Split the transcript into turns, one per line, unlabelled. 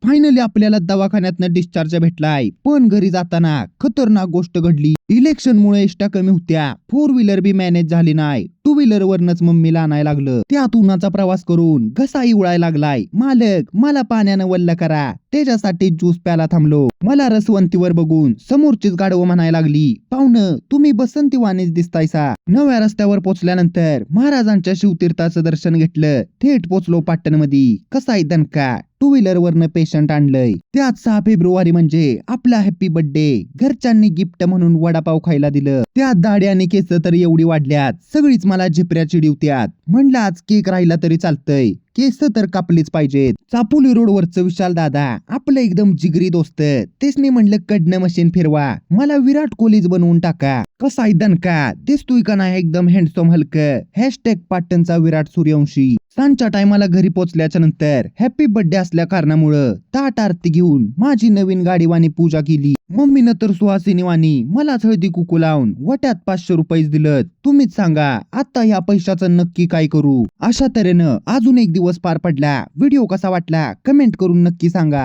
Finally आपल्याला दवाखान्यातनं discharge भेटलाय, पण घरी जाताना खतरनाक गोष्ट घडली. इलेक्शन मुळे एसट्या कमी होत्या, 4 व्हीलर बी मॅनेज झाली नाही. 2 व्हीलर वरनच मम्मीला आणायला लागलं. त्यात उन्हाचा प्रवास करून घसाही उळायला लागलाय. मालक, मला पाण्यानं वल्ल करा. त्याच्यासाठी ज्यूस प्यायला थांबलो. मला रसवंतीवर बघून समोरचीच गाढवं म्हणायला लागली, पाहुणं तुम्ही बसंती वाणीच दिसतायसा. नव्या रस्त्यावर पोहोचल्यानंतर महाराजांच्या शिवतीर्थाचं दर्शन घेतलं. थेट पोचलो पाटणमध्ये. कसाय दणका, 2 व्हीलर वरनं पेशंट आणलंय. त्यात 6 फेब्रुवारी म्हणजे आपला हॅपी बर्थडे. घरच्यांनी गिफ्ट म्हणून वडापाव खायला दिलं. त्यात दाढी आणि केस तर एवढी वाढल्यात, सगळीच मला झिपऱ्या चिडवत्यात. म्हणलं आज केक राहिला तरी चालतंय, केस तर कापलीच पाहिजेत. चापोली रोडवरचं विशाल दादा आपलं एकदम जिगरी दोस्त, तेचने म्हणलं कडनं मशीन फिरवा, मला विराट कोहलीच बनवून टाका. कसाय दणका, दिसतोय का नाही एकदम हँडसम हलकं. हॅशटॅग पाटणचा विराट सूर्यवंशी. सांजच्या टायमाला घरी पोहोचल्याच्या नंतर हॅपी बर्थडे असल्या कारणामुळं ताट आरती घेऊन माझी नवीन गाडीवानी पूजा केली. मम्मीनं तर सुहासिनी वाणी मलाच हळदी कुकू लावून वट्यात 500 रुपये दिलं. तुम्हीच सांगा आता ह्या पैशाचं नक्की काय करू. अशा तऱ्हेनं अजून एक दिवस पार पडला. व्हिडिओ कसा वाटला कमेंट करून नक्की सांगा.